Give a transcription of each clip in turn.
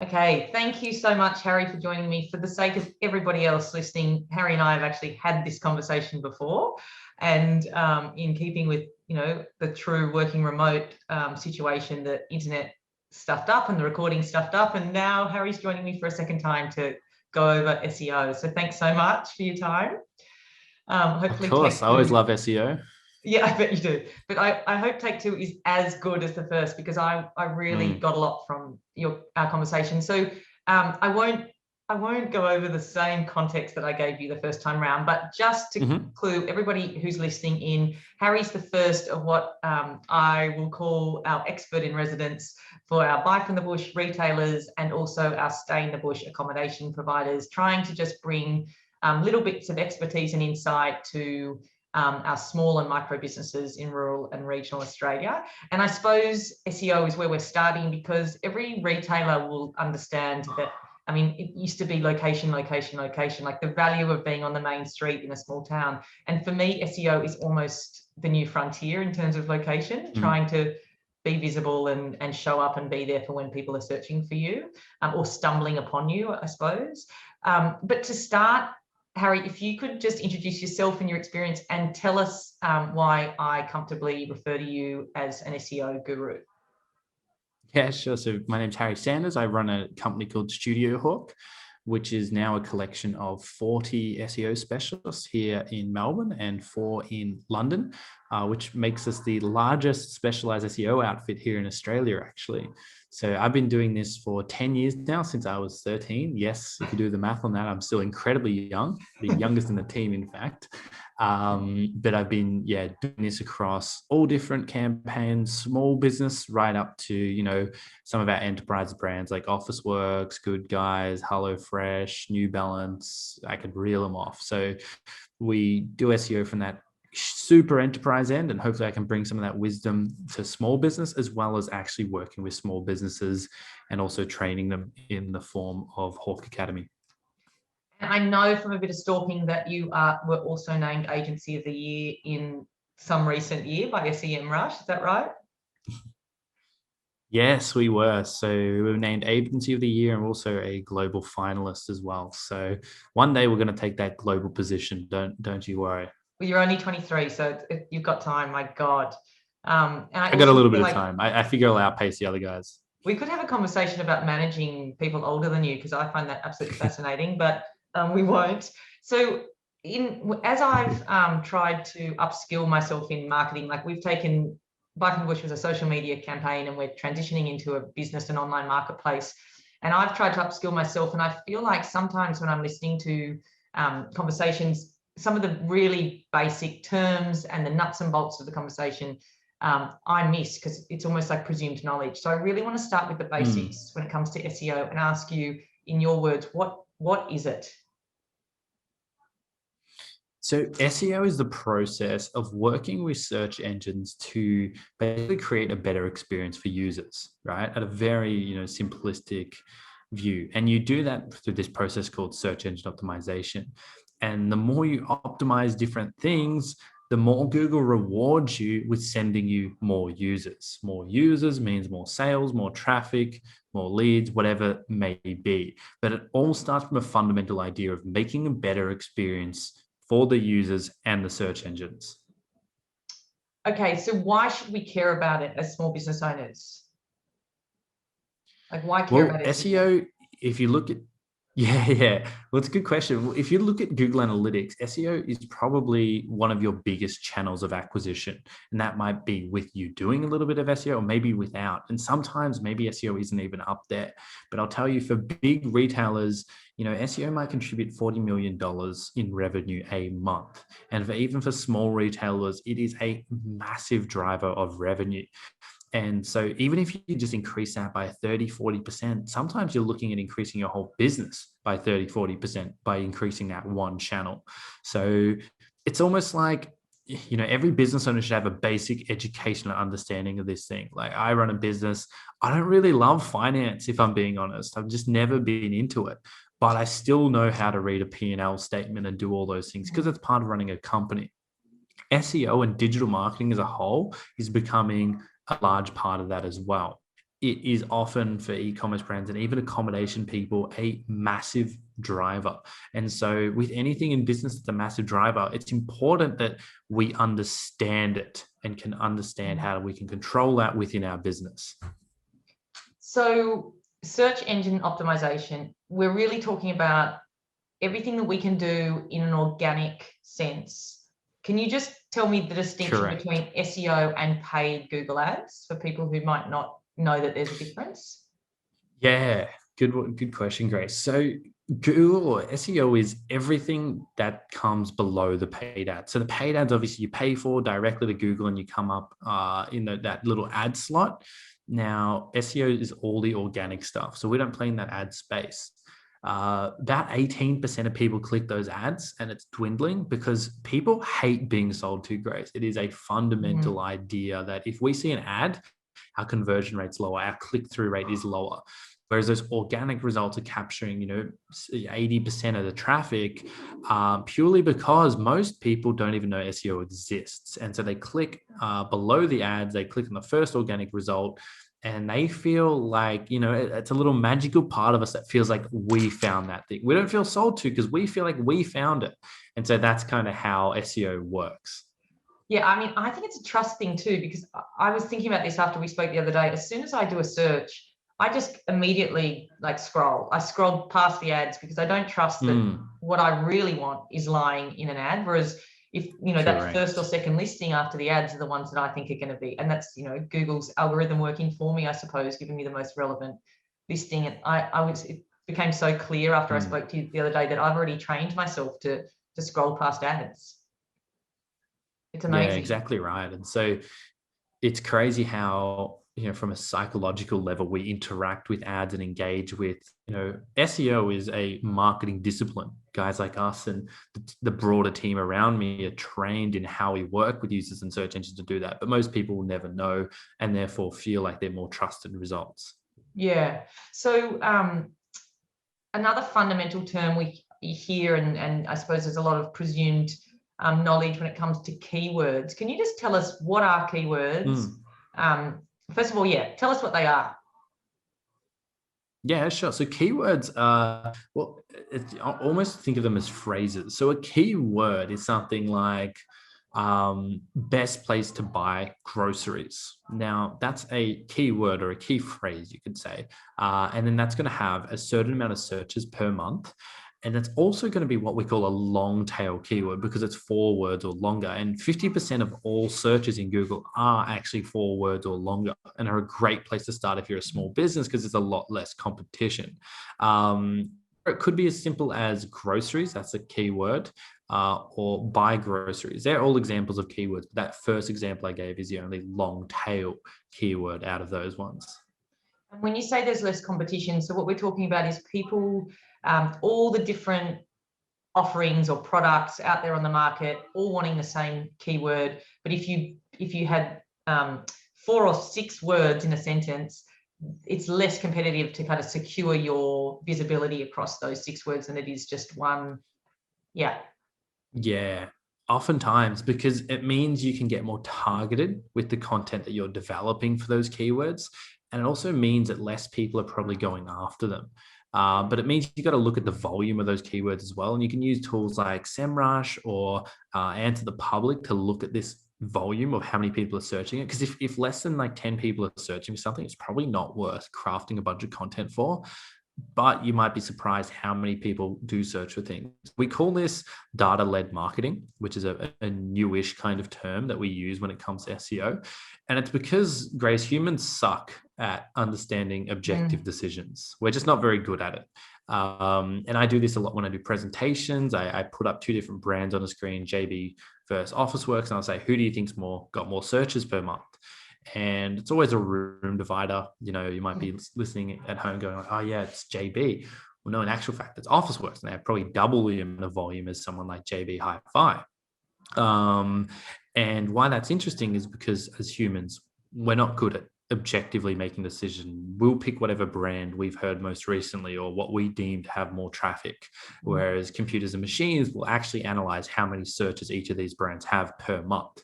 Okay, thank you so much, Harry, for joining me. For the sake of everybody else listening, Harry and I have actually had this conversation before, and in keeping with the true working remote situation, the internet stuffed up and the recording stuffed up, and now Harry's joining me for a second time to go over SEO. So thanks so much for your time. Hopefully, of course, I always love SEO. Yeah, I bet you do. But I hope take two is as good as the first, because I really got a lot from our conversation. So I won't go over the same context that I gave you the first time round, but just to clue everybody who's listening in, Harry's the first of what I will call our expert in residence for our buy from the bush retailers and also our stay in the bush accommodation providers, trying to just bring little bits of expertise and insight to our small and micro businesses in rural and regional Australia. And I suppose SEO is where we're starting, because every retailer will understand that, I mean, it used to be location, location, location, like the value of being on the main street in a small town. And for me, SEO is almost the new frontier in terms of location, trying to be visible and show up and be there for when people are searching for you or stumbling upon you, I suppose. But to start, Harry, if you could just introduce yourself and your experience and tell us why I comfortably refer to you as an SEO guru. Yeah, sure. So my name's Harry Sanders. I run a company called Studio Hawk, which is now a collection of 40 SEO specialists here in Melbourne and 4 in London, which makes us the largest specialized SEO outfit here in Australia, actually. So I've been doing this for 10 years now, since I was 13. Yes, if you do the math on that, I'm still incredibly young, the youngest in the team, in fact. But I've been, doing this across all different campaigns, small business, right up to, some of our enterprise brands like Officeworks, Good Guys, HelloFresh, New Balance. I could reel them off. So we do SEO from that super enterprise end, and hopefully I can bring some of that wisdom to small business, as well as actually working with small businesses and also training them in the form of Hawk Academy. And I know from a bit of stalking that you were also named Agency of the Year in some recent year by SEMrush. Is that right? Yes, we were. So we were named Agency of the Year and also a global finalist as well. So one day we're going to take that global position. Don't you worry. Well, you're only 23, so you've got time. My God. And I got a little bit of time. I figure I'll outpace the other guys. We could have a conversation about managing people older than you, because I find that absolutely fascinating, but we won't. So as I've tried to upskill myself in marketing, like we've taken Buy from the Bush was a social media campaign and we're transitioning into a business and online marketplace. And I've tried to upskill myself, and I feel like sometimes when I'm listening to conversations, some of the really basic terms and the nuts and bolts of the conversation I miss, because it's almost like presumed knowledge. So I really want to start with the basics when it comes to SEO and ask you, in your words, what is it? So SEO is the process of working with search engines to basically create a better experience for users, right? At a very, simplistic view. And you do that through this process called search engine optimization. And the more you optimize different things, the more Google rewards you with sending you more users. More users means more sales, more traffic, more leads, whatever it may be. But it all starts from a fundamental idea of making a better experience for the users and the search engines. Okay, so why should we care about it as small business owners? Like, why care about SEO? If you look at well, it's a good question. If you look at Google Analytics, SEO is probably one of your biggest channels of acquisition. And that might be with you doing a little bit of SEO or maybe without. And sometimes maybe SEO isn't even up there. But I'll tell you, for big retailers, SEO might contribute $40 million in revenue a month. And even for small retailers, it is a massive driver of revenue. And so even if you just increase that by 30, 40%, sometimes you're looking at increasing your whole business by 30, 40% by increasing that one channel. So it's almost like, every business owner should have a basic educational understanding of this thing. Like, I run a business. I don't really love finance, if I'm being honest. I've just never been into it, but I still know how to read a P&L statement and do all those things because it's part of running a company. SEO and digital marketing as a whole is becoming a large part of that as well. it is often for e-commerce brands and even accommodation people a massive driver. And so with anything in business that's a massive driver, it's important that we understand it and can understand how we can control that within our business. So search engine optimization, we're really talking about everything that we can do in an organic sense. Can you just tell me the distinction Correct. between SEO and paid Google ads for people who might not know that there's a difference? Yeah, good question, Grace. So Google or SEO is everything that comes below the paid ads. So the paid ads, obviously, you pay for directly to Google and you come up in that little ad slot. Now, SEO is all the organic stuff. So we don't play in that ad space. About 18% of people click those ads, and it's dwindling because people hate being sold to, Grace. It is a fundamental idea that if we see an ad, our conversion rate's lower, our click-through rate is lower. Whereas those organic results are capturing, 80% of the traffic, purely because most people don't even know SEO exists. And so they click below the ads, they click on the first organic result, and they feel like, it's a little magical part of us that feels like we found that thing. We don't feel sold to because we feel like we found it. And so that's kind of how SEO works. Yeah, I mean, I think it's a trust thing too, because I was thinking about this after we spoke the other day. As soon as I do a search, I just immediately scroll. I scroll past the ads because I don't trust that what I really want is lying in an ad. Whereas if, that first or second listing after the ads are the ones that I think are going to be, and that's, Google's algorithm working for me, I suppose, giving me the most relevant listing. And it became so clear after I spoke to you the other day that I've already trained myself to scroll past ads. It's amazing. Yeah, exactly right. And so it's crazy how, from a psychological level, we interact with ads and engage with, SEO is a marketing discipline. Guys like us and the broader team around me are trained in how we work with users and search engines to do that. But most people will never know and therefore feel like they're more trusted results. Yeah. So another fundamental term we hear, and I suppose there's a lot of presumed knowledge when it comes to keywords. Can you just tell us what are keywords? First of all, tell us what they are. Yeah, sure. So keywords are, I almost think of them as phrases. So a keyword is something like best place to buy groceries. Now, that's a keyword or a key phrase, you could say. And then that's going to have a certain amount of searches per month. And it's also going to be what we call a long tail keyword because it's 4 words or longer. And 50% of all searches in Google are actually 4 words or longer and are a great place to start if you're a small business because there's a lot less competition. It could be as simple as groceries, that's a keyword, or buy groceries. They're all examples of keywords. But that first example I gave is the only long tail keyword out of those ones. And when you say there's less competition, so what we're talking about is people, all the different offerings or products out there on the market, all wanting the same keyword. But if you had 4 or 6 words in a sentence, it's less competitive to kind of secure your visibility across those 6 words than it is just one. Yeah, oftentimes, because it means you can get more targeted with the content that you're developing for those keywords. And it also means that less people are probably going after them. But it means you got to look at the volume of those keywords as well. And you can use tools like SEMrush or Answer the Public to look at this volume of how many people are searching it. Because if less than 10 people are searching for something, it's probably not worth crafting a bunch of content for. But you might be surprised how many people do search for things. We call this data-led marketing, which is a newish kind of term that we use when it comes to SEO. And it's because, Grace, humans suck at understanding objective decisions. We're just not very good at it. And I do this a lot when I do presentations. I put up 2 different brands on the screen, JB versus Officeworks, and I'll say, who do you think's got more searches per month? And it's always a room divider. You might be listening at home going, oh yeah, it's JB. Well, no, in actual fact, it's Officeworks. And they have probably double the amount of volume as someone like JB Hi-Fi. And why that's interesting is because as humans, we're not good at objectively making a decision. We'll pick whatever brand we've heard most recently or what we deem to have more traffic, whereas computers and machines will actually analyze how many searches each of these brands have per month.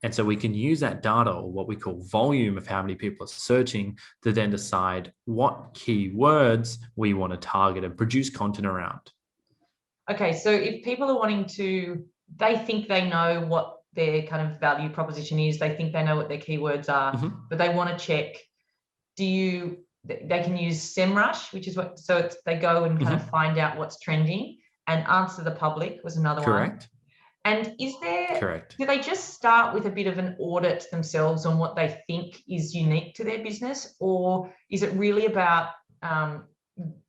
And so we can use that data, or what we call volume of how many people are searching, to then decide what keywords we want to target and produce content around. Okay, so if people are wanting to, they think they know what their kind of value proposition is, they think they know what their keywords are, but they want to check, they can use SEMrush, which is what, so it's, they go and kind of find out what's trending, and Answer the Public was another one. And is there, do they just start with a bit of an audit themselves on what they think is unique to their business? Or is it really about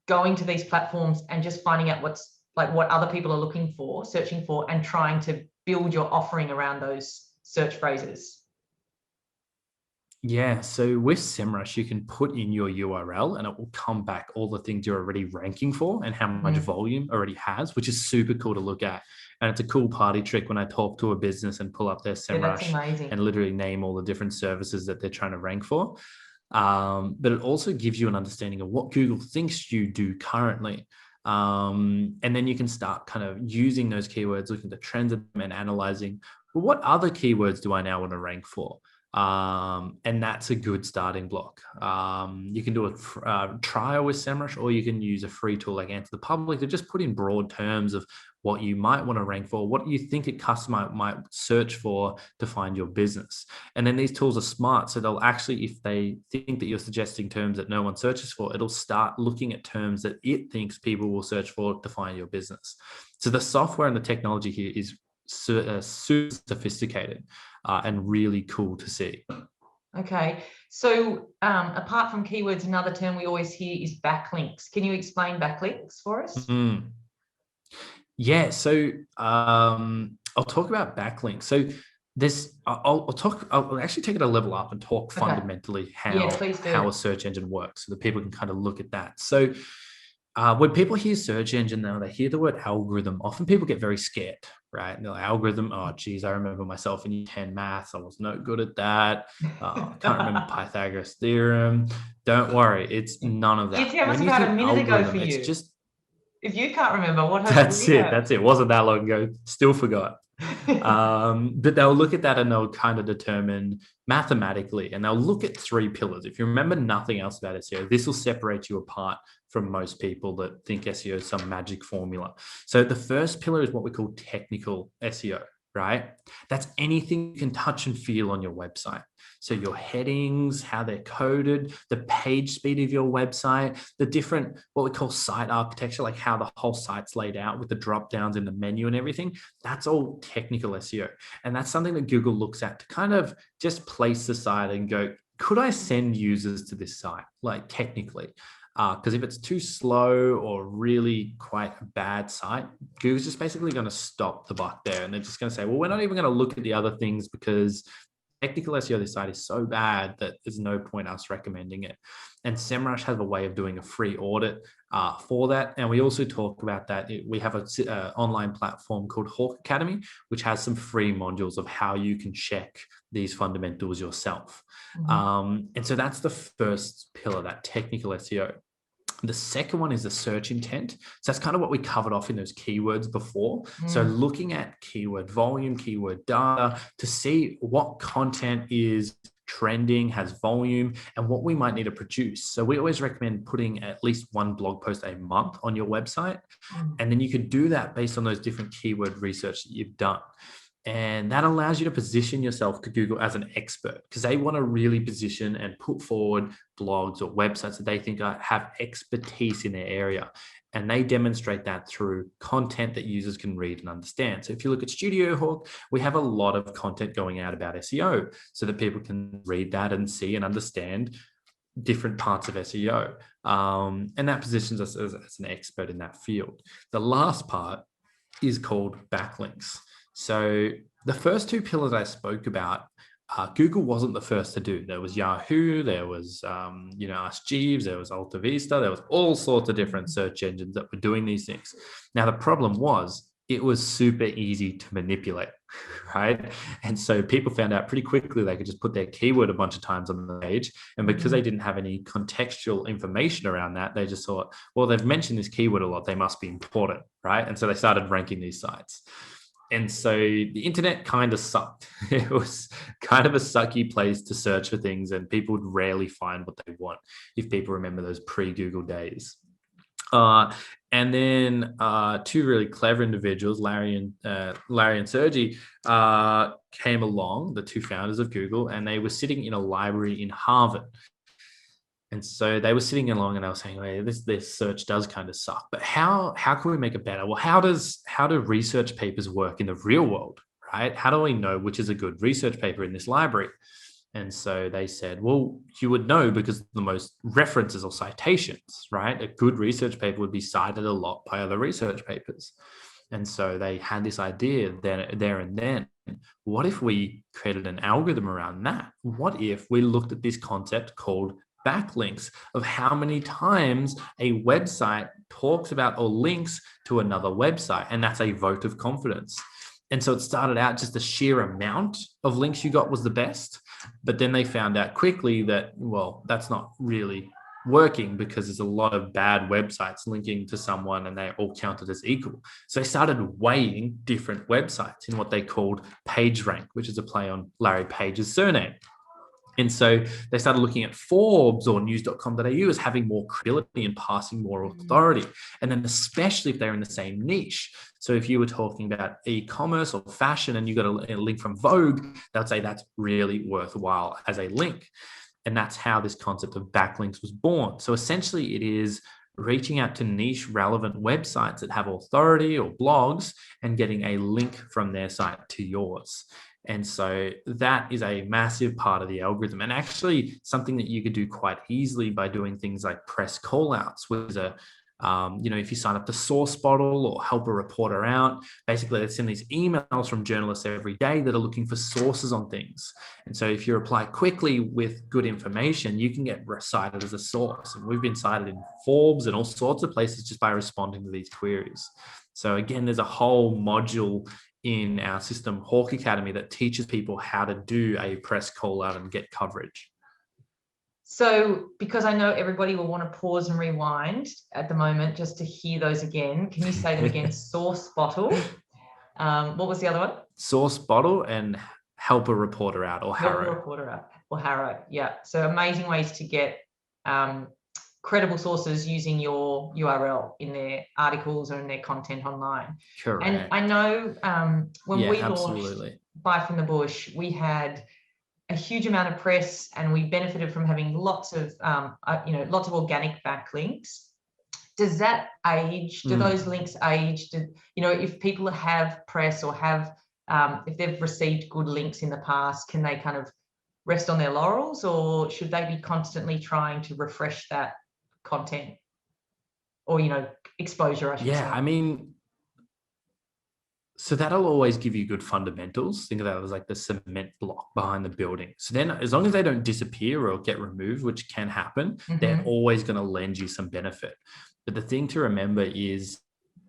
going to these platforms and just finding out what's like what other people are looking for, searching for, and trying to build your offering around those search phrases? Yeah, so with SEMrush, you can put in your URL and it will come back all the things you're already ranking for and how much volume already has, which is super cool to look at. And it's a cool party trick when I talk to a business and pull up their SEMrush and literally name all the different services that they're trying to rank for. But it also gives you an understanding of what Google thinks you do currently. And then you can start kind of using those keywords, looking at the trends of them and analyzing, well, what other keywords do I now want to rank for? And that's a good starting block. You can do a trial with SEMrush, or you can use a free tool like Answer the Public to just put in broad terms of what you might want to rank for, what you think a customer might search for to find your business. And then these tools are smart, so they'll actually, if they think that you're suggesting terms that no one searches for, it'll start looking at terms that it thinks people will search for to find your business. So the software and the technology here is super sophisticated and really cool to see. Okay, so apart from keywords, another term we always hear is backlinks. Can you explain backlinks for us? Yeah, so I'll talk about backlinks. So I'll actually take it a level up and talk fundamentally how a search engine works, so that people can kind of look at that. So when people hear search engine, though, they hear the word algorithm. Often people get very scared, right? And they're like, algorithm, oh, geez, I remember myself in year 10 maths. I was no good at that. I can't remember Pythagoras theorem. Don't worry, it's none of that. It's almost about a minute ago for you. It's just, if you can't remember, what that's it. That's it. Wasn't that long ago. Still forgot. But they'll look at that and they'll kind of determine mathematically, and they'll look at three pillars. If you remember nothing else about SEO, this will separate you apart from most people that think SEO is some magic formula. So the first pillar is what we call technical SEO, right? That's anything you can touch and feel on your website. So your headings, how they're coded, the page speed of your website, the different, what we call site architecture, like how the whole site's laid out with the drop downs in the menu and everything. That's all technical SEO. And that's something that Google looks at to kind of just place the site and go, could I send users to this site? Like technically. Because if it's too slow or really quite a bad site, Google's just basically going to stop the buck there. And they're just going to say, well, we're not even going to look at the other things because technical SEO of this site is so bad that there's no point us recommending it. And SEMrush has a way of doing a free audit for that. And we also talk about that. We have an online platform called Hawk Academy, which has some free modules of how you can check these fundamentals yourself. And so that's the first pillar, that technical SEO. The second one is the search intent. So that's kind of what we covered off in those keywords before. So looking at keyword volume, keyword data to see what content is trending, has volume, and what we might need to produce. So we always recommend putting at least one blog post a month on your website. And then you could do that based on those different keyword research that you've done. And that allows you to position yourself to Google as an expert, because they want to really position and put forward blogs or websites that they think have expertise in their area. And they demonstrate that through content that users can read and understand. So if you look at Studio Hawk, we have a lot of content going out about SEO so that people can read that and see and understand different parts of SEO. And that positions us as an expert in that field. The last part is called backlinks. So the first two pillars I spoke about, Google wasn't the first to do. There was Yahoo, there was, Ask Jeeves, there was Alta Vista, there was all sorts of different search engines that were doing these things. Now, the problem was it was super easy to manipulate, right? And so people found out pretty quickly they could just put their keyword a bunch of times on the page. And because they didn't have any contextual information around that, they just thought, well, they've mentioned this keyword a lot, they must be important, right? And so they started ranking these sites. And so the internet kind of sucked. It was kind of a sucky place to search for things, and people would rarely find what they want, if people remember those pre-Google days. And then two really clever individuals, Larry and Sergey, came along, the two founders of Google, and they were sitting in a library in Harvard. And so they were sitting along and they were saying, hey, this search does kind of suck, but how can we make it better? Well, how do research papers work in the real world, right? How do we know which is a good research paper in this library? And so they said, well, you would know because the most references or citations, right? A good research paper would be cited a lot by other research papers. And so they had this idea there and then, what if we created an algorithm around that? What if we looked at this concept called backlinks, of how many times a website talks about or links to another website, and that's a vote of confidence. And so it started out just the sheer amount of links you got was the best, but then they found out quickly that, well, that's not really working because there's a lot of bad websites linking to someone and they're all counted as equal. So they started weighing different websites in what they called PageRank, which is a play on Larry Page's surname. And so they started looking at Forbes or news.com.au as having more credibility and passing more authority. And then especially if they're in the same niche. So if you were talking about e-commerce or fashion and you got a link from Vogue, they'd say that's really worthwhile as a link. And that's how this concept of backlinks was born. So essentially it is reaching out to niche relevant websites that have authority or blogs and getting a link from their site to yours. And so that is a massive part of the algorithm, and actually something that you could do quite easily by doing things like press callouts, which is if you sign up to SourceBottle or help a reporter out, basically they send these emails from journalists every day that are looking for sources on things. And so if you reply quickly with good information, you can get cited as a source. And we've been cited in Forbes and all sorts of places just by responding to these queries. So again, there's a whole module in our system, Hawk Academy, that teaches people how to do a press call out and get coverage. So because I know everybody will want to pause and rewind at the moment just to hear those again, can you say them again? SourceBottle. What was the other one? SourceBottle and help a reporter out, or Harrow. Help a reporter out, or Harrow. Yeah. So amazing ways to get credible sources using your URL in their articles or in their content online. Correct. And I know when we launched Buy from the Bush, we had a huge amount of press and we benefited from having lots of organic backlinks. Does that age? Do those links age? If people have press or have if they've received good links in the past, can they kind of rest on their laurels, or should they be constantly trying to refresh that content or exposure, I should say? Yeah, I mean, so that'll always give you good fundamentals. Think of that as like the cement block behind the building. So then as long as they don't disappear or get removed, which can happen, they're always going to lend you some benefit. But the thing to remember is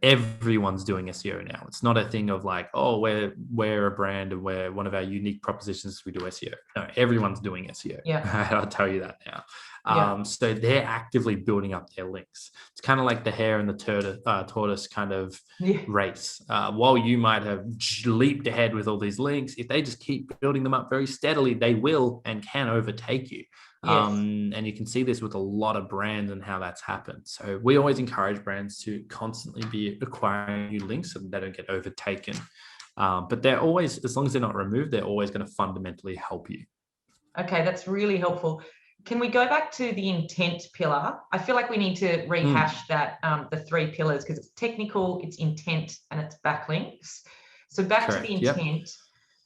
everyone's doing SEO now. It's not a thing of like, oh, we're a brand and we're one of our unique propositions, we do SEO. No, everyone's doing SEO. Yeah. I'll tell you that now. So they're actively building up their links. It's kind of like the hare and the tortoise kind of race. While you might have leaped ahead with all these links, if they just keep building them up very steadily, they will and can overtake you. Yes. And you can see this with a lot of brands and how that's happened. So we always encourage brands to constantly be acquiring new links so that they don't get overtaken. But they're always, as long as they're not removed, they're always going to fundamentally help you. Okay, that's really helpful. Can we go back to the intent pillar? I feel like we need to rehash that, the three pillars, because it's technical, it's intent, and it's backlinks. So back Correct. To the intent.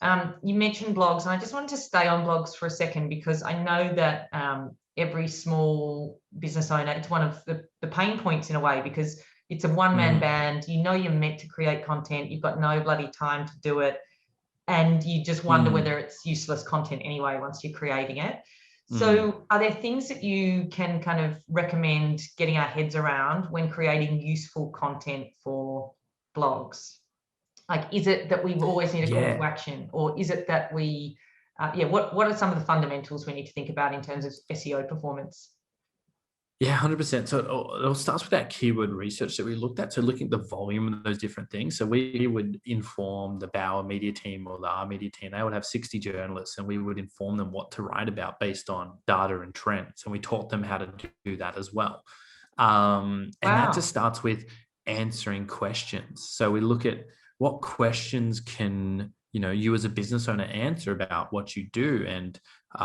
Yep. You mentioned blogs, and I just wanted to stay on blogs for a second, because I know that every small business owner, it's one of the pain points in a way, because it's a one-man band. You're meant to create content. You've got no bloody time to do it. And you just wonder whether it's useless content anyway once you're creating it. So are there things that you can kind of recommend getting our heads around when creating useful content for blogs? Like, is it that we always need a call to action, or is it that we, what are some of the fundamentals we need to think about in terms of SEO performance? Yeah, 100%. So it all starts with that keyword research that we looked at. So looking at the volume of those different things. So we would inform the Bauer media team or the R media team. They would have 60 journalists, and we would inform them what to write about based on data and trends. And we taught them how to do that as well. And that just Wow. starts with answering questions. So we look at what questions can you as a business owner answer about what you do, and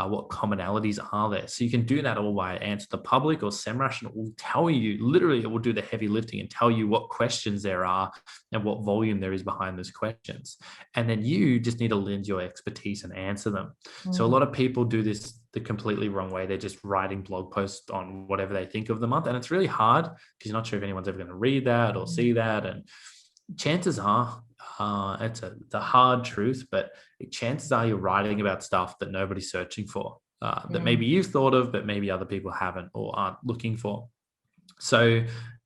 what commonalities are there. So you can do that all by Answer the Public or SEMrush, and it will tell you, literally, it will do the heavy lifting and tell you what questions there are and what volume there is behind those questions. And then you just need to lend your expertise and answer them. So a lot of people do this the completely wrong way. They're just writing blog posts on whatever they think of the month. And it's really hard because you're not sure if anyone's ever going to read that or see that. And chances are, it's the hard truth, but chances are you're writing about stuff that nobody's searching for, that maybe you've thought of, but maybe other people haven't or aren't looking for. So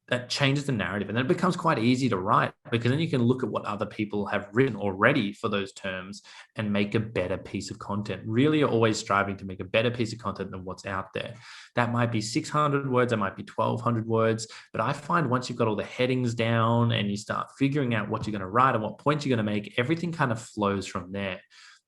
that changes the narrative, and then it becomes quite easy to write, because then you can look at what other people have written already for those terms and make a better piece of content. Really, you're always striving to make a better piece of content than what's out there. That might be 600 words, that might be 1,200 words, but I find once you've got all the headings down and you start figuring out what you're going to write and what points you're going to make, everything kind of flows from there.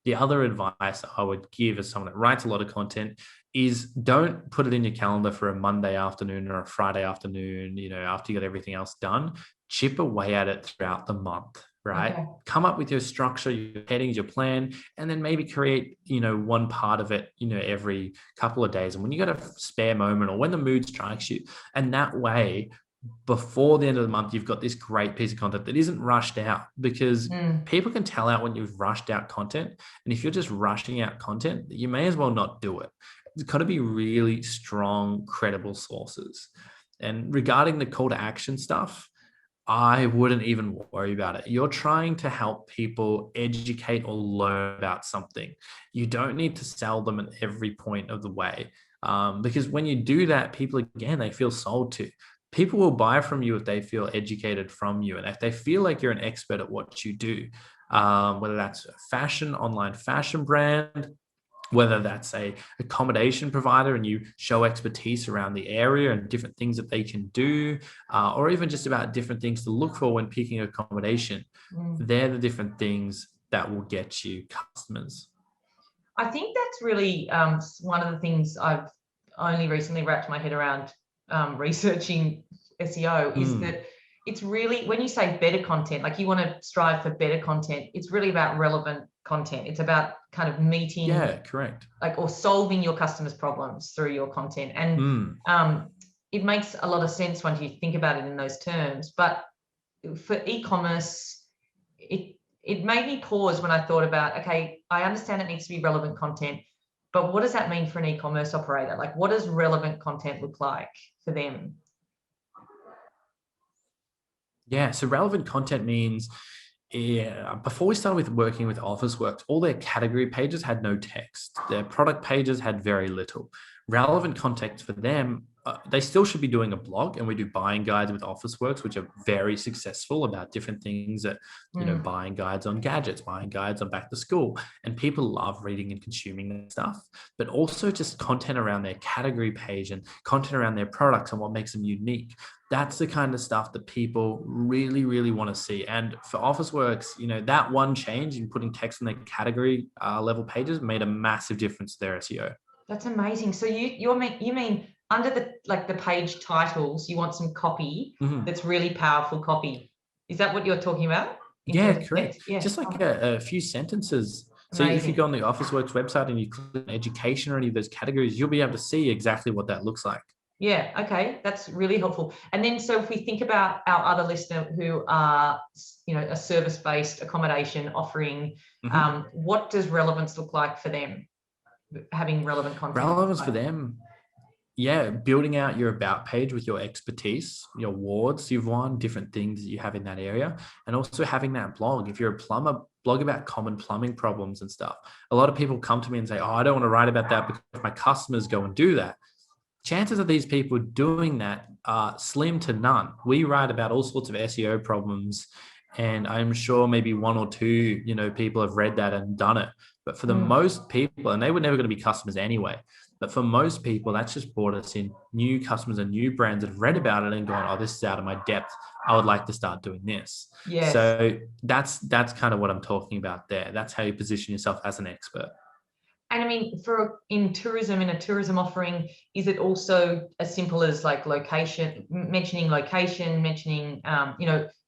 The other advice I would give as someone that writes a lot of content is don't put it in your calendar for a Monday afternoon or a Friday afternoon, after you got everything else done. Chip away at it throughout the month, right? Okay. Come up with your structure, your headings, your plan, and then maybe create, one part of it, every couple of days. And when you got a spare moment or when the mood strikes you, and that way, before the end of the month, you've got this great piece of content that isn't rushed out, because people can tell out when you've rushed out content. And if you're just rushing out content, you may as well not do it. It's got to be really strong, credible sources. And regarding the call to action stuff, I wouldn't even worry about it. You're trying to help people educate or learn about something. You don't need to sell them at every point of the way. Because when you do that, people, again, they feel sold to. People will buy from you if they feel educated from you, and if they feel like you're an expert at what you do, whether that's a fashion, online fashion brand, whether that's a accommodation provider and you show expertise around the area and different things that they can do, or even just about different things to look for when picking accommodation. They're the different things that will get you customers. I think that's really one of the things I've only recently wrapped my head around researching SEO is that it's really, when you say better content, like you want to strive for better content, it's really about relevant content. It's about kind of meeting, correct, like, or solving your customers' problems through your content. And it makes a lot of sense once you think about it in those terms. But for e-commerce, it made me pause when I thought about, okay, I understand it needs to be relevant content, but what does that mean for an e-commerce operator? Like, what does relevant content look like for them? Yeah, so relevant content means, before we started with working with Officeworks, all their category pages had no text. Their product pages had very little. Relevant content for them, they still should be doing a blog, and we do buying guides with Officeworks, which are very successful about different things that, buying guides on gadgets, buying guides on back to school. And people love reading and consuming that stuff, but also just content around their category page and content around their products and what makes them unique. That's the kind of stuff that people really, really want to see. And for Officeworks, that one change in putting text on their category level pages made a massive difference to their SEO. That's amazing. So you mean under the page titles, you want some copy that's really powerful copy. Is that what you're talking about? Yeah, correct. Yeah. Just like a few sentences. So if you go on the Officeworks website and you click on education or any of those categories, you'll be able to see exactly what that looks like. Yeah, okay, that's really helpful. And then, so if we think about our other listener who are, a service-based accommodation offering, what does relevance look like for them? Having relevant content. Relevance for them, building out your about page with your expertise, your awards you've won, different things that you have in that area, and also having that blog. If you're a plumber, blog about common plumbing problems and stuff. A lot of people come to me and say, oh, I don't want to write about that because my customers go and do that. Chances of these people doing that are slim to none. We write about all sorts of SEO problems, and I'm sure maybe one or two, people have read that and done it. But for the most people, and they were never going to be customers anyway, But for most people, that's just brought us in new customers and new brands that have read about it and gone, oh, this is out of my depth. I would like to start doing this. Yes. So that's kind of what I'm talking about there. That's how you position yourself as an expert. And I mean, in a tourism offering, is it also as simple as like mentioning location,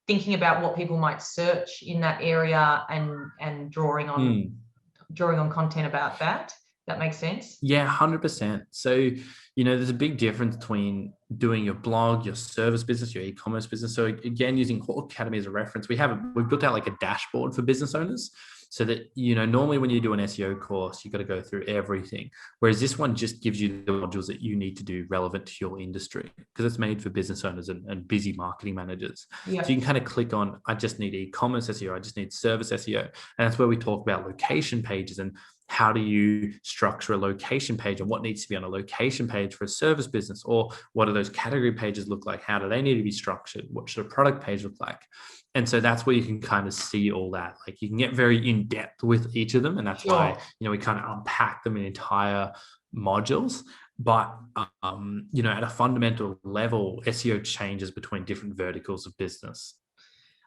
thinking about what people might search in that area and drawing on content about that? That makes sense? Yeah, 100%. So, there's a big difference between doing your blog, your service business, your e-commerce business. So again, using Hawk Academy as a reference, we've built out like a dashboard for business owners so that, normally when you do an SEO course, you've got to go through everything. Whereas this one just gives you the modules that you need to do relevant to your industry because it's made for business owners and busy marketing managers. Yeah. So you can kind of click on, I just need e-commerce SEO. I just need service SEO. And that's where we talk about location pages and how do you structure a location page and what needs to be on a location page for a service business, or what do those category pages look like? How do they need to be structured? What should a product page look like? And so that's where you can kind of see all that. Like you can get very in depth with each of them. And that's why, we kind of unpack them in entire modules. But, at a fundamental level, SEO changes between different verticals of business.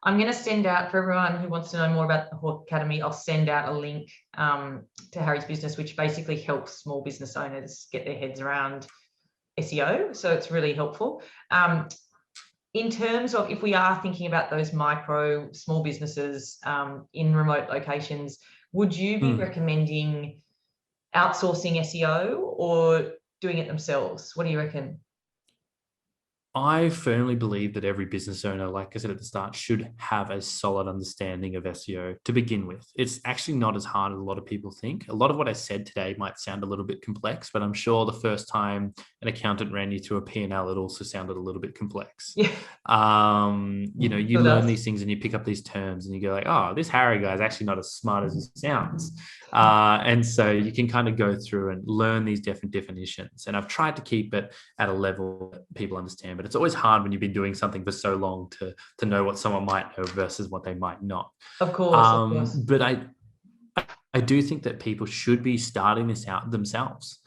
I'm going to send out, for everyone who wants to know more about the Hawk Academy, I'll send out a link to Harry's business, which basically helps small business owners get their heads around SEO. So it's really helpful. In terms of if we are thinking about those micro small businesses in remote locations, would you be recommending outsourcing SEO or doing it themselves? What do you reckon? I firmly believe that every business owner, like I said at the start, should have a solid understanding of SEO to begin with. It's actually not as hard as a lot of people think. A lot of what I said today might sound a little bit complex, but I'm sure the first time an accountant ran you through a P&L, it also sounded a little bit complex. Yeah. You learn these things and you pick up these terms and you go like, oh, this Harry guy is actually not as smart as he sounds. And so you can kind of go through and learn these different definitions. And I've tried to keep it at a level that people understand. But it's always hard when you've been doing something for so long to know what someone might know versus what they might not. Of course. But I do think that people should be starting this out themselves.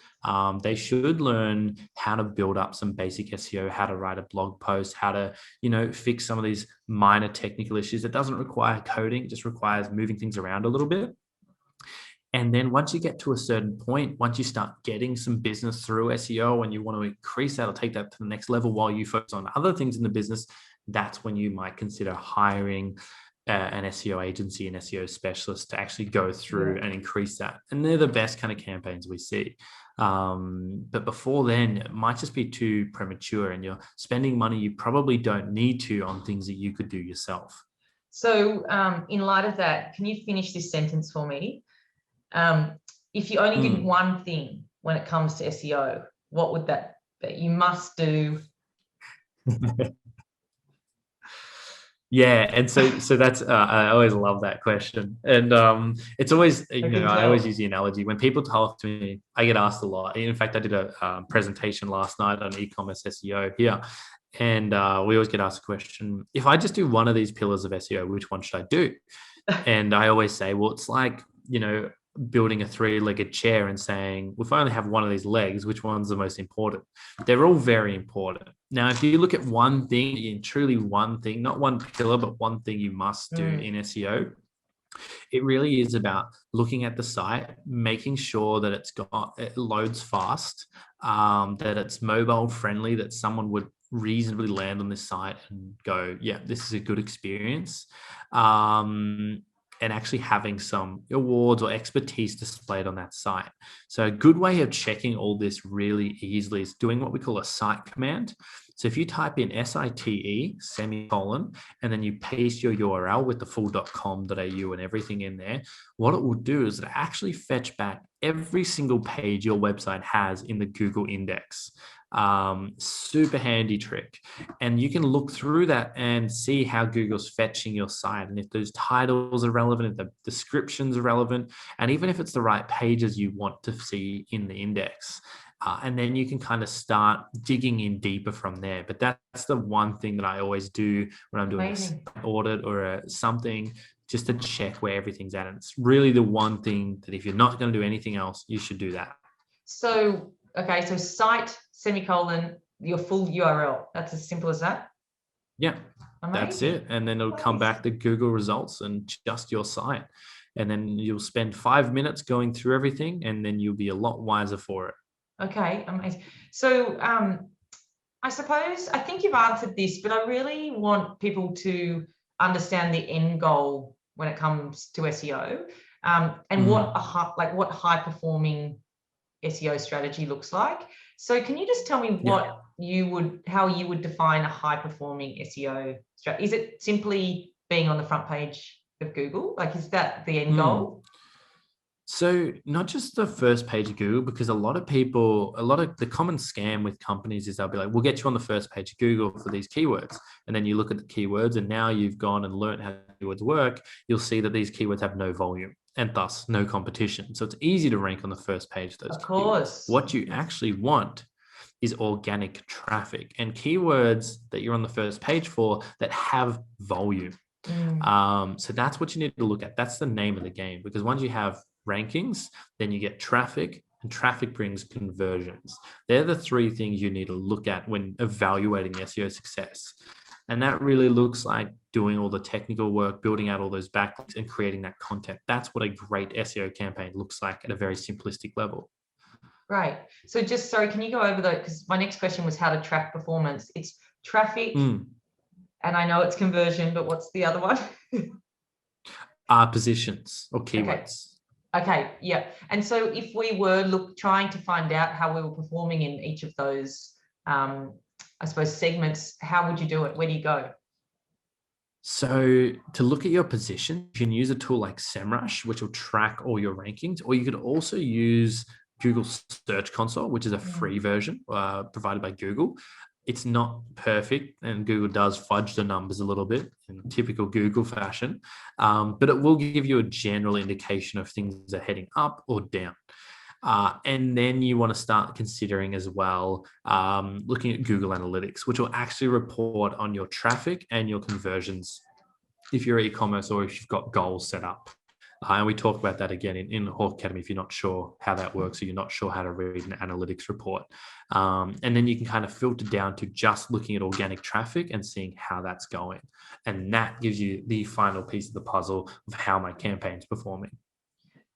They should learn how to build up some basic SEO, how to write a blog post, how to, fix some of these minor technical issues. It doesn't require coding, it just requires moving things around a little bit. And then once you get to a certain point, once you start getting some business through SEO and you want to increase that or take that to the next level while you focus on other things in the business, that's when you might consider hiring an SEO agency, an SEO specialist to actually go through and increase that. And they're the best kind of campaigns we see. But before then, it might just be too premature and you're spending money you probably don't need to on things that you could do yourself. So in light of that, can you finish this sentence for me? If you only did one thing when it comes to SEO, what would that be? You must do. Yeah, and so that's I always love that question, and it's always I always use the analogy when people talk to me. I get asked a lot. In fact, I did a presentation last night on e-commerce SEO here, and we always get asked the question: if I just do one of these pillars of SEO, which one should I do? And I always say, well, it's like building a three-legged chair and saying, if I only have one of these legs, which one's the most important? They're all very important. Now, if you look at one thing, truly one thing, not one pillar, but one thing you must do in SEO, it really is about looking at the site, making sure that it loads fast, that it's mobile friendly, that someone would reasonably land on this site and go, yeah, this is a good experience. And actually having some awards or expertise displayed on that site. So a good way of checking all this really easily is doing what we call a site command. So if you type in SITE semicolon, and then you paste your URL with the full .com.au and everything in there, what it will do is it actually fetch back every single page your website has in the Google index. Super handy trick. And you can look through that and see how Google's fetching your site. And if those titles are relevant, if the descriptions are relevant, and even if it's the right pages you want to see in the index. And then you can kind of start digging in deeper from there. But that's the one thing that I always do when I'm doing an audit or something, just to check where everything's at. And it's really the one thing that if you're not going to do anything else, you should do that. So Okay, so site, semicolon, your full URL. That's as simple as that. Yeah, Amazing. that's it. And then it'll come back to Google results and just your site. And then you'll spend 5 minutes going through everything, and then you'll be a lot wiser for it. Okay, amazing. So I suppose, I think you've answered this, but I really want people to understand the end goal when it comes to SEO, and what high performing SEO strategy looks like. So can you just tell me how you would define a high performing SEO strategy? Is it simply being on the front page of Google? Like, is that the end goal? So not just the first page of Google, because a lot of the common scam with companies is they'll be like, we'll get you on the first page of Google for these keywords. And then you look at the keywords, and now you've gone and learned how keywords work. You'll see that these keywords have no volume and thus no competition. So it's easy to rank on the first page of those keywords. What you actually want is organic traffic and keywords that you're on the first page for that have volume. So that's what you need to look at. That's the name of the game, because once you have rankings, then you get traffic, and traffic brings conversions. They're the three things you need to look at when evaluating SEO success. And that really looks like doing all the technical work, building out all those backlinks, and creating that content. That's what a great SEO campaign looks like at a very simplistic level. Right. So just, sorry, can you go over that? Because my next question was how to track performance. It's traffic, and I know it's conversion, but what's the other one? Positions or keywords. Okay, yeah. And so if we were trying to find out how we were performing in each of those, I suppose, segments, how would you do it? Where do you go? So to look at your position, you can use a tool like SEMrush, which will track all your rankings, or you could also use Google Search Console, which is a free version provided by Google. It's not perfect, and Google does fudge the numbers a little bit in typical Google fashion, but it will give you a general indication of things are heading up or down. And then you want to start considering as well, looking at Google Analytics, which will actually report on your traffic and your conversions if you're e-commerce or if you've got goals set up. And we talk about that again in Hawk Academy if you're not sure how that works or you're not sure how to read an analytics report. And then you can kind of filter down to just looking at organic traffic and seeing how that's going. And that gives you the final piece of the puzzle of how my campaign's performing.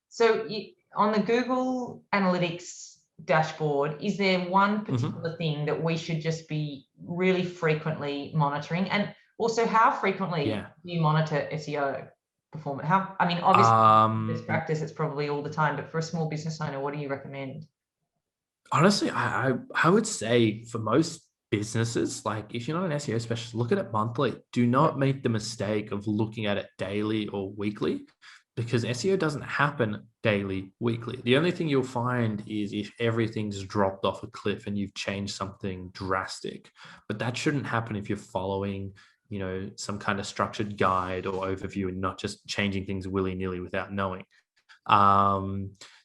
So on the Google Analytics dashboard, is there one particular thing that we should just be really frequently monitoring? And also, how frequently do you monitor SEO performance? Obviously, best practice, it's probably all the time, but for a small business owner, what do you recommend? Honestly, I would say for most businesses, like if you're not an SEO specialist, look at it monthly. Do not make the mistake of looking at it daily or weekly, because SEO doesn't happen daily, weekly. The only thing you'll find is if everything's dropped off a cliff and you've changed something drastic. But that shouldn't happen if you're following, some kind of structured guide or overview and not just changing things willy-nilly without knowing.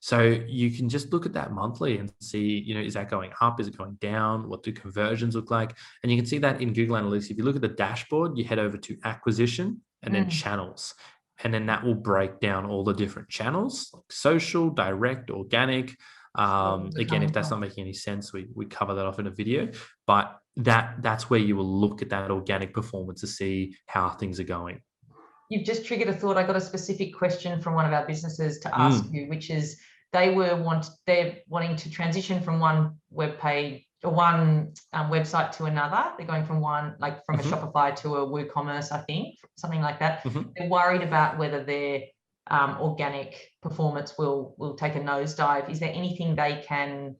So you can just look at that monthly and see, is that going up? Is it going down? What do conversions look like? And you can see that in Google Analytics. If you look at the dashboard, you head over to acquisition and then channels. And then that will break down all the different channels, like social, direct, organic. Again, if that's not making any sense, we cover that off in a video. But that's where you will look at that organic performance to see how things are going. You've just triggered a thought. I got a specific question from one of our businesses to ask you, which is they're wanting to transition from one web page or one website to another. They're going from one, like from a Shopify to a WooCommerce, I think, something like that. They're worried about whether their organic performance will take a nosedive. Is there anything they can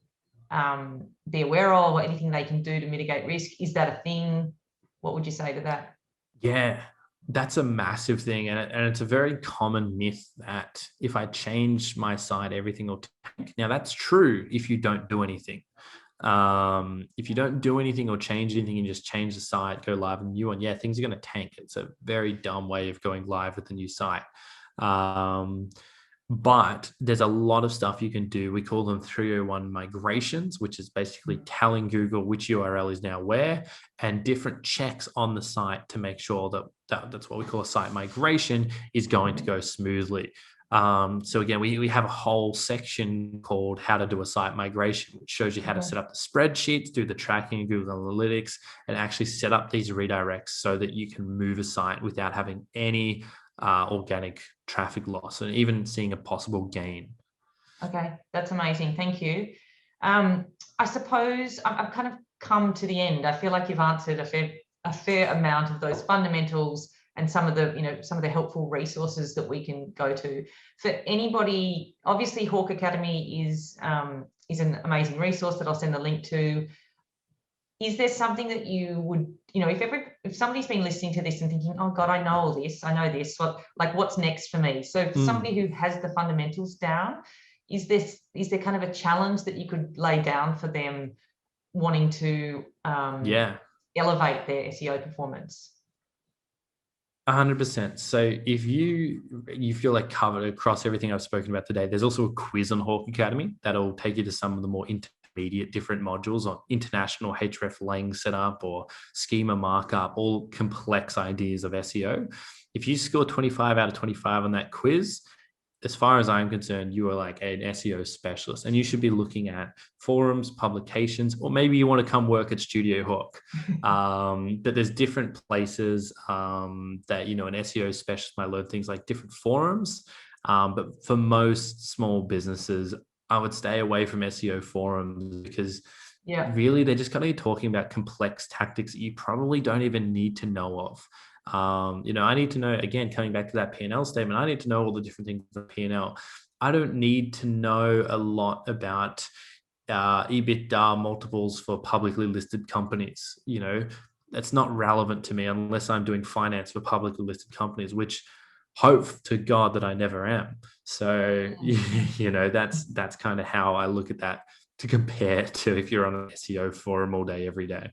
be aware of, or anything they can do to mitigate risk? Is that a thing? What would you say to that? Yeah, that's a massive thing. And it's a very common myth that if I change my site, everything will tank. Now, that's true if you don't do anything. If you don't do anything or change anything and just change the site, go live with a new one, things are going to tank. It's a very dumb way of going live with a new site. But there's a lot of stuff you can do. We call them 301 migrations, which is basically telling Google which URL is now where, and different checks on the site to make sure that that's what we call a site migration is going to go smoothly. So again, we have a whole section called how to do a site migration, which shows you how to set up the spreadsheets, do the tracking in Google Analytics, and actually set up these redirects so that you can move a site without having any organic traffic loss and even seeing a possible gain. Okay, that's amazing. Thank you. I suppose I've kind of come to the end. I feel like you've answered a fair amount of those fundamentals and some of the helpful resources that we can go to. For anybody, obviously Hawk Academy is an amazing resource that I'll send the link to. Is there something that you would, if somebody's been listening to this and thinking, oh God, I know all this, I know this, what's next for me? So for somebody who has the fundamentals down, is there kind of a challenge that you could lay down for them wanting to elevate their SEO performance? 100%. So if you feel like covered across everything I've spoken about today, there's also a quiz on Hawk Academy that'll take you to some of the more intermediate different modules on international href-lang setup or schema markup, all complex ideas of SEO. If you score 25 out of 25 on that quiz, as far as I'm concerned, you are like an SEO specialist, and you should be looking at forums, publications, or maybe you want to come work at Studio Hawk. But there's different places that, an SEO specialist might learn things like different forums. But for most small businesses, I would stay away from SEO forums because really they're just kind of talking about complex tactics that you probably don't even need to know of. I need to know, again, coming back to that P&L statement, I need to know all the different things of P&L. I don't need to know a lot about EBITDA multiples for publicly listed companies. That's not relevant to me unless I'm doing finance for publicly listed companies, which hope to God that I never am. So, that's kind of how I look at that to compare to if you're on an SEO forum all day, every day.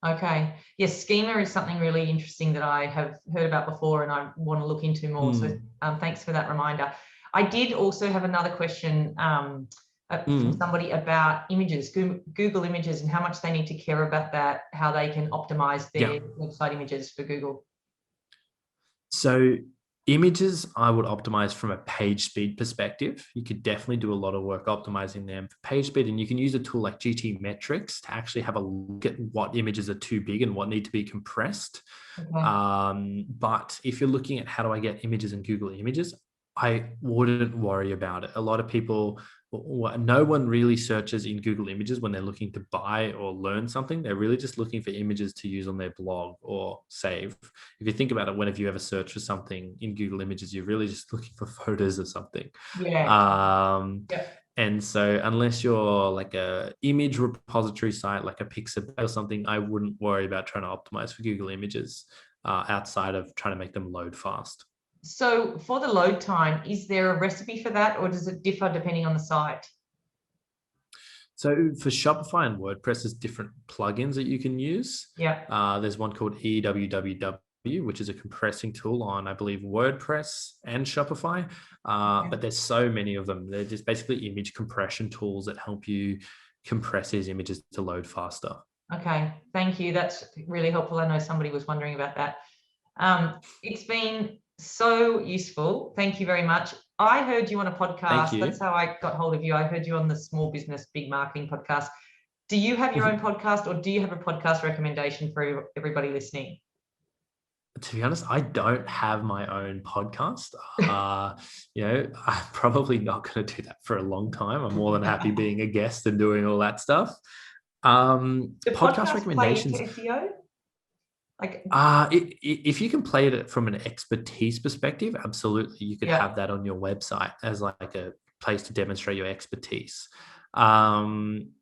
Okay. Yes, schema is something really interesting that I have heard about before and I want to look into more. So thanks for that reminder. I did also have another question from somebody about images, Google images, and how much they need to care about that, how they can optimize their website images for Google. So images, I would optimize from a page speed perspective. You could definitely do a lot of work optimizing them for page speed, and you can use a tool like GT Metrics to actually have a look at what images are too big and what need to be compressed. Okay. But if you're looking at how do I get images in Google Images, I wouldn't worry about it. A lot of people, no one really searches in Google Images when they're looking to buy or learn something. They're really just looking for images to use on their blog or save. If you think about it, whenever you ever search for something in Google Images, you're really just looking for photos of something. And so unless you're like a image repository site, like a Pixabay or something, I wouldn't worry about trying to optimize for Google Images outside of trying to make them load fast. So for the load time, is there a recipe for that, or does it differ depending on the site? So for Shopify and WordPress, there's different plugins that you can use. There's one called EWWW, which is a compressing tool on, I believe, WordPress and Shopify. But there's so many of them. They're just basically image compression tools that help you compress these images to load faster. Okay, thank you. That's really helpful. I know somebody was wondering about that. It's been so useful. Thank you very much. I heard you on a podcast. That's how I got hold of you. I heard you on the Small Business Big Marketing podcast. Do you have your own podcast, or do you have a podcast recommendation for everybody listening? To be honest, I don't have my own podcast. I'm probably not going to do that for a long time. I'm more than happy being a guest and doing all that stuff. Podcast recommendations. Play into SEO? If you can play it from an expertise perspective, absolutely, you could have that on your website as like a place to demonstrate your expertise. Podcast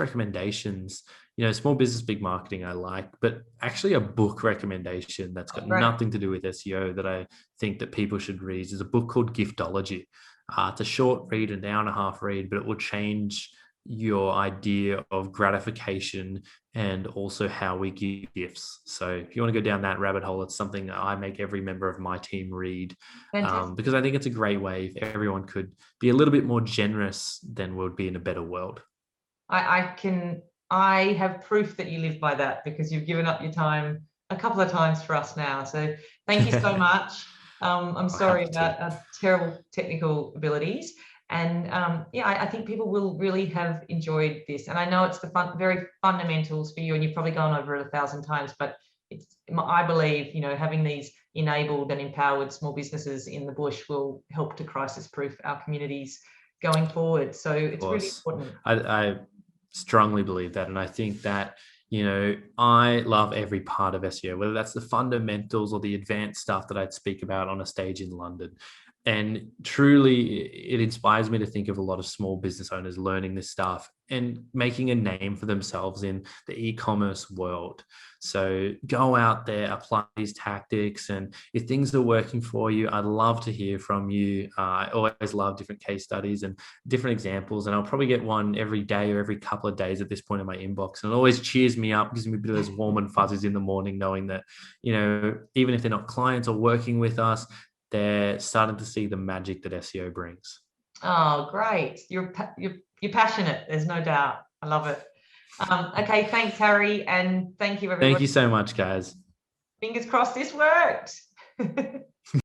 recommendations, Small Business Big Marketing I like, but actually a book recommendation that's got nothing to do with SEO that I think that people should read is a book called Giftology. It's a short read, an hour and a half read, but it will change your idea of gratification and also how we give gifts. So if you want to go down that rabbit hole, it's something that I make every member of my team read, because I think it's a great way if everyone could be a little bit more generous, then we'll be in a better world. I have proof that you live by that, because you've given up your time a couple of times for us now. So thank you so much. I'm sorry about terrible technical abilities. And yeah, I think people will really have enjoyed this. And I know it's the very fundamentals for you, and you've probably gone over it 1,000 times, but I believe, having these enabled and empowered small businesses in the bush will help to crisis-proof our communities going forward. So it's really important. I strongly believe that. And I think that, I love every part of SEO, whether that's the fundamentals or the advanced stuff that I'd speak about on a stage in London. And truly, it inspires me to think of a lot of small business owners learning this stuff and making a name for themselves in the e-commerce world. So go out there, apply these tactics, and if things are working for you, I'd love to hear from you. I always love different case studies and different examples, and I'll probably get one every day or every couple of days at this point in my inbox. And it always cheers me up, gives me a bit of those warm and fuzzies in the morning, knowing that, even if they're not clients or working with us, they're starting to see the magic that SEO brings. Oh, great. You're passionate. There's no doubt. I love it. Okay. Thanks, Harry. And thank you, everyone. Thank you so much, guys. Fingers crossed this worked.